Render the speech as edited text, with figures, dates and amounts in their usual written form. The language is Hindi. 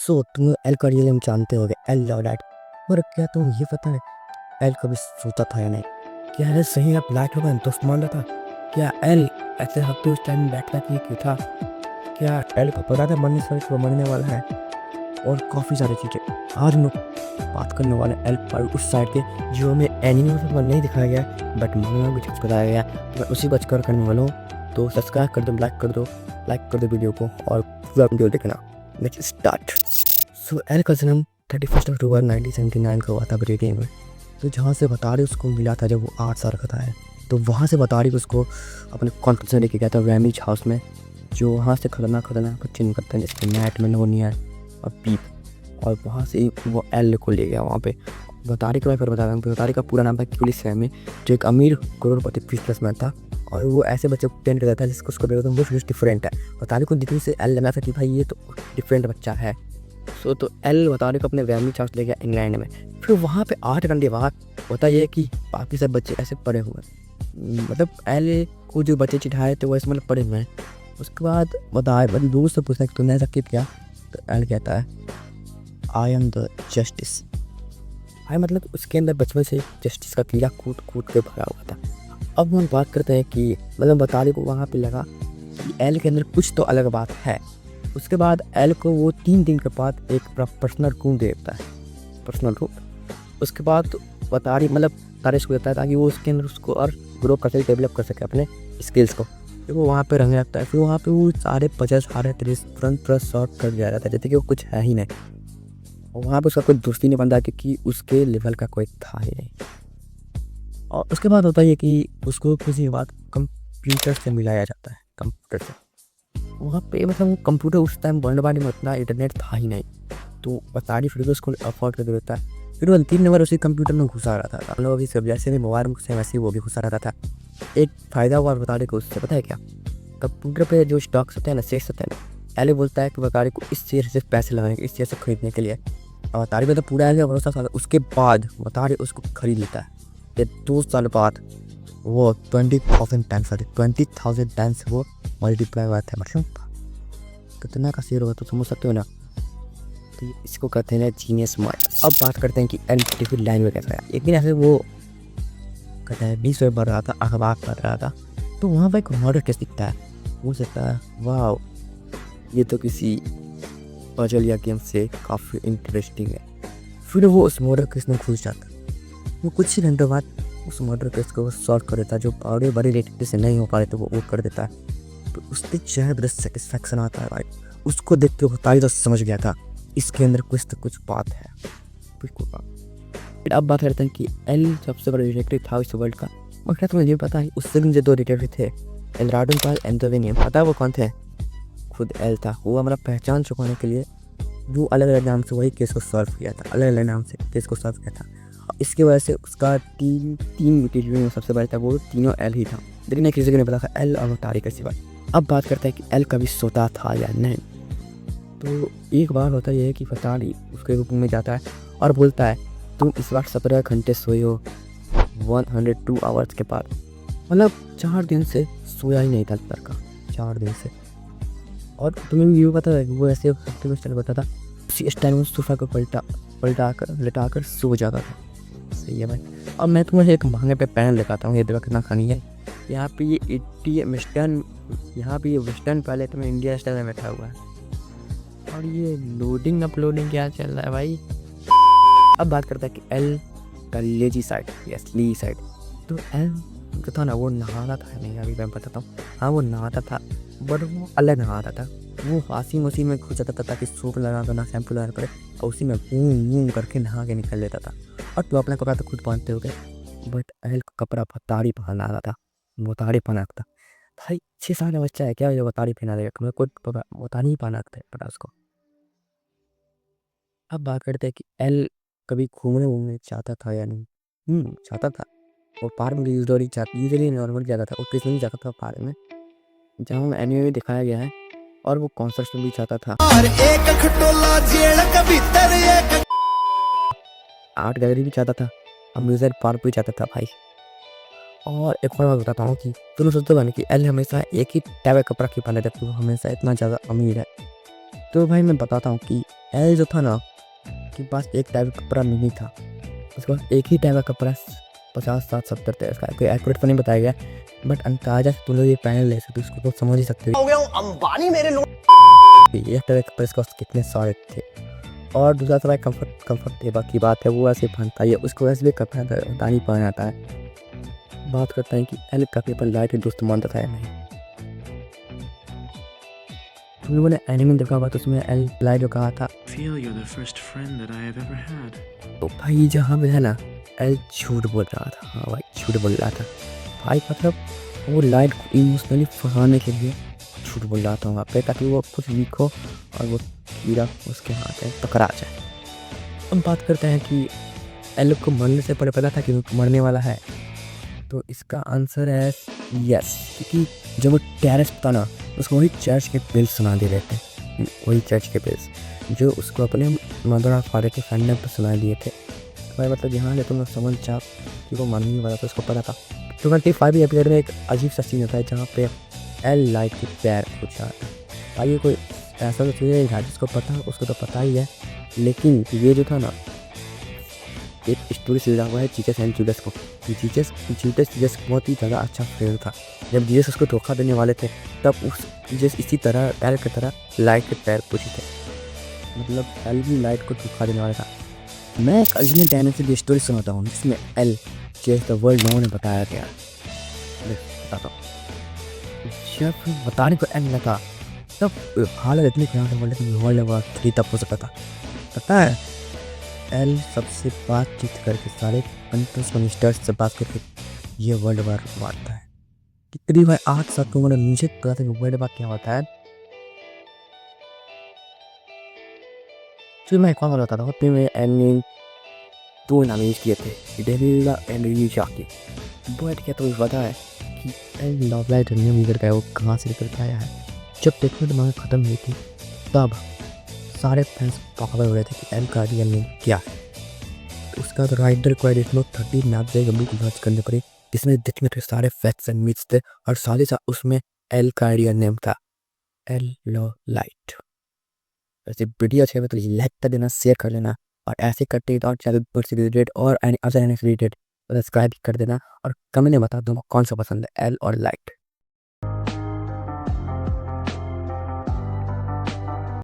तुम एल का रियल नेम जानते होगे, एल लॉर्ड। पर क्या तुम ये पता है एल कभी सोता था या नहीं? क्या एल सही आप ब्लैक होगा दोस्त मान रहा था? क्या एल ऐसे हफ्ते उस टाइम बैठना चाहिए क्यों था? क्या एल को पता था मरने से वो मरने वाला है? और काफ़ी सारी चीज़ें आज हम लोग बात करने वाले एल पर उस साइड के जो हमें एनिमे में नहीं दिखाया गया बट मांगा में कुछ बताया गया, मैं उसी बचकर करने वाला हूँ। तो सब्सक्राइब कर दो, लाइक कर दो वीडियो को और पूरा वीडियो देखना। Let's start. एल का जन्म 31 अक्टूबर 1979 को हुआ था ब्रिटेन में। तो जहाँ से बतारी उसको मिला था जब वो 8 साल का था, तो वहाँ से बतारी उसको अपने कॉन्फ्रेंस लेके गया था रैमिज हाउस में, जो वहाँ से खतरनाक बच्चे निकलते हैं जैसे मैट मेलोनिया और पीप। और वहाँ से वो एल को ले गया वहाँ पे। बतारी को मैं फिर बता रहा हूँ, बतारी का पूरा नाम था क्यूलिस रैमी, जो एक अमीर करोड़पति बिजनेसमैन था। और वो ऐसे बच्चे को ट्रेन करता था जिसको उसको देखो वो डिफरेंट है। बतारी को दिखने से एल लगा था कि भाई ये तो डिफरेंट बच्चा है। तो एल बतारी को अपने रैमी हाउस ले गया इंग्लैंड में। फिर वहाँ पे 8 घंटे बाद होता ये कि बाकी सब बच्चे ऐसे पड़े हुए हैं, मतलब एल को जो बच्चे चिढ़ाए थे वो ऐसे मतलब पड़े हुए हैं। उसके बाद बताए दोस्त से पूछना कि तुमने ऐसा क्यों किया, तो एल कहता है आई एम द जस्टिस। भाई मतलब उसके अंदर बचपन से जस्टिस का कीड़ा कूद कूद के भरा हुआ था। अब हम बात करते हैं कि मतलब बतारी को वहाँ पे लगा कि एल के अंदर कुछ तो अलग बात है। उसके बाद एल को वो 3 दिन के बाद एक पर्सनल रूम दे देता है, पर्सनल रूम। उसके बाद बतारी मतलब तारिश को देता है ताकि वो उसके अंदर उसको और ग्रो कर सके, डेवलप कर सके अपने स्किल्स को। फिर वो वहाँ पे रहने लगता है। फिर वहाँ पे वो सारे पजल सारे तुरंत सॉर्ट कर दिया जाता है जैसे कि वो कुछ है ही नहीं। और वहाँ पे उसका कोई दोस्ती नहीं बनता क्योंकि उसके लेवल का कोई था ही नहीं। और उसके बाद होता है कि उसको किसी बात कंप्यूटर से मिलाया जाता है, कंप्यूटर से। वहाँ पे मतलब वो कंप्यूटर उस टाइम वर्ल्ड वाइड में उतना इंटरनेट था ही नहीं, तो बतारी फिर भी उसको अफोर्ड कर देता है। फिर वो 3 नंबर उसी कंप्यूटर में घुसा रहा था। हम लोग अभी सब जैसे भी मोबाइल में घुसे वैसे ही वो भी घुसा रहता था। एक फ़ायदा हुआ बतारी को उससे, पता है क्या? कंप्यूटर पे जो स्टॉक्स होते हैं ना, शेयर्स होते हैं ना, एल बोलता है कि बतारी को इस शेयर से पैसे लगाएंगे, इस शेयर से खरीदने के लिए। और बतारी पे तो पूरा एल का भरोसा था। उसके बाद बतारी उसको खरीद लेता है। ये 2 साल बाद वो 20,000 टाइम्स वो मल्टीप्लाई हुआ था। मतलब कितना का शेयर होगा तो समझ सकते हो ना। तो इसको कहते हैं जीनियस माइंड। अब बात करते हैं कि एल लाइन में कैसा है। एक दिन ऐसे वो कहता है 20 पढ़ रहा था, अखबार पढ़ रहा था, तो वहाँ पर एक मर्डर केस दिखता है। वो सोचता है वाह ये तो किसी पजल या गेम से काफ़ी इंटरेस्टिंग है। फिर वो उस मर्डर केस में घुस जाता है। वो कुछ ही घंटों बाद उस मर्डर केस को सॉल्व कर देता है। जो बड़े बड़े रिलेटिव से नहीं हो पा रहे तो वो कर देता है। तो उसके चेहरे पर सेटिस्फैक्शन आता है भाई। उसको देख के बताई तो समझ गया था इसके अंदर कुछ तो कुछ बात है, बिल्कुल बात। फिर अब बात करते हैं कि एल सबसे बड़ा डिटेक्टिव था इस वर्ल्ड का। और क्या तुम्हें ये पता है उससे मुझे 2 डिटेक्टिव थे, एल्ड्राडो पाल, एंथोनियम। पता है वो कौन थे? खुद एल था। वो हमारा पहचान छुपाने के लिए वो अलग अलग नाम से वही केस को सॉल्व किया था, अलग अलग नाम से केस को सॉल्व किया था। इसकी वजह से उसका तीन डिटेक्टिव में सबसे बड़ा था, वो तीनों एल ही था। लेकिन किसी को नहीं पता था एल और बतारी के सिवा। अब बात करते हैं कि एल कभी सोता था या नहीं। तो एक बार होता यह है कि बतारी उसके रूम में जाता है और बोलता है तुम इस बार 17 घंटे सोए हो 102 आवर्स के बाद। मतलब 4 दिन से सोया ही नहीं था लड़का, 4 दिन से। और तुम्हें भी ये पता है वो ऐसे स्टाइल बताता था, उसी स्टाइल में सोफा को लिटा कर सो जाता था। सही है भाई। अब मैं तुम्हें एक महंगे पे पैन लगाता हूँ, ये देखो कितना खानी है। यहाँ पे ये 80 वेस्टर्न, यहाँ पे ये वेस्टर्न पहले तुम्हें इंडिया स्टाइल में बैठा हुआ है। और ये लोडिंग अपलोडिंग क्या चल रहा है भाई। अब बात करता है कि एल का लेजी साइड, यस ली साइड। तो एल जो था ना वो नहाता था, नहीं अभी मैं बताता हूँ। हाँ वो नहाता था बट वो अलग नहाता था। वो वाशिंग मशीन में घुस जाता था ताकि सूप लगा कर ना शैम्पू लगा पड़े, और उसी में बूम करके नहा के निकल लेता था। और तो अपना कपड़ा तो खुद पहनते हो गए, बट एल का कपड़ा बतारी पहना रहा था, बतारी पहना था। भाई 6 साल का बच्चा है क्या जो बतारी पहना देगा? मैं कोई बतारी ही पहना था उसको। अब बात करते हैं कि एल कभी घूमने चाहता था या नहीं। चाहता था। वो पार्क में यूजुअली नॉर्मल जाता था, ओकेजनली जाता था पार्क में, जहाँ एनीमे में दिखाया गया है। और वो कॉन्सर्ट में भी जाता था। और एक खटोला जेल के भीतर एक आर्ट गैलरी भी जाता था, अम्यूजमेंट पार्क भी जाता था भाई। और एक और बात बताता हूँ कि तुम सोचते हो कि एल हमेशा एक ही टाइप का कपड़ा क्यों पहने रहता है, वो हमेशा इतना ज़्यादा अमीर है। तो भाई मैं बताता हूँ कि एल जो था ना कि पास एक टाइप का कपड़ा नहीं था, उसके पास एक ही टाइप का कपड़ा 50 60 70 थे। इसका कोई एक्यूरेट तो नहीं बताया गया, बट अंदाजा से तुम लोग ये पहन ले सकते हो, उसको तो समझ ही सकते हो हो गया हूँ अंबानी मेरे लोग। ये टाइप के कपड़े इसके पास कितने सारे थे। और दूसरा सवाल कंफर्टेबल की बात है, वो ऐसे पहनता है, उसको वैसे भी कपड़ा दानी पहन आता है। बात करते हैं कि एल का पेपर लाइट दोस्त मानता था या नहीं। तुम लोगों ने एनिमे देखा होगा, तो उसमें एल लाइट जो कहा था, Feel you're the first friend that I have ever had. तो भाई जहाँ पे है ना एल झूठ बोल रहा था। हाँ भाई झूठ बोल रहा था भाई, मतलब वो लाइट को इमोशनली फंसाने के लिए झूठ बोल रहा था वहाँ पे, ताकि वो कुछ वीक हो और वो कीड़ा उसके हाथ में पकड़ा जाए। हम बात करते हैं कि एल को मरने से पहले पता था कि वो मरने वाला है, तो इसका आंसर है यस, क्योंकि जब वो टेरेस था ना, उसको वही चर्च के बिल्स सुना दे रहे थे, वही चर्च के बिल्स जो उसको अपने मदर और फादर के फैंडम पर सुना दिए थे। तो भाई मतलब यहाँ से तुम लोग समझ जाओ कि वो मरने वाला था, उसको पता था। 25 एपिसोड में एक अजीब सा सीन होता है जहाँ पे एल लाइट के पैर कुछ आता है। भाई ये कोई ऐसा तो चीज़ नहीं था, जिसको पता उसको तो पता ही है, लेकिन ये जो था ना एक स्टोरी से जुड़ा हुआ है जीसस एंड जूडस को। जीसस बहुत ही ज़्यादा अच्छा फ्रेंड था। जब जीसस उसको धोखा देने वाले थे, तब उस जीसस इसी तरह एल की तरह लाइट के पैर पूछे थे, मतलब एल भी लाइट को धोखा देने वाला था। मैं एक अजनबी डायनेमिक स्टोरी सुनाता हूँ जिसमें एल चेस द वर्ल्ड लोगों ने बताया गया। बताता हूँ, जब बताने को एल लगा तब हालत इतनी खराब वर्ल्ड वॉर 3 तब हो सकता था। पता है एल सबसे बातचीत करके सारे कंट्रीज मिनिस्टर्स से बात करके ये वर्ल्ड वार मारता है। कितनी भाई 8 7 उम्र मुझे पता था कि वर्ल्ड वार क्या होता है। फिर मैं कौन बोलता था, फिर मैं एल दो नाम यूज किए थे, डेविला एंड यूशाकी। बट क्या तुम्हें पता है कि एल लव लाइट नियम लेकर गया, वो कहाँ से लेकर के आया है। जब टेक्नोलॉजी मांग खत्म हुई थी, तब सारे फैंस पागल हो रहे थे कि एल का रियल नेम क्या है। उसका तो राइटर को एडिट में 30 मैप से गंभीर रिसर्च करने पड़े, जिसमें सारे फैक्ट्स एंड मिथ्स थे, और साथ ही साथ उसमें एल का रियल नेम था एल लो लाइट। वैसे वीडियो अच्छे में तो लाइक कर देना, शेयर कर लेना, और ऐसे करते ही तो और चैनल पर से रिलेटेड और एनी अदर रिलेटेड सब्सक्राइब कर देना, और कमेंट में बता दो कौन सा पसंद है एल और लाइट।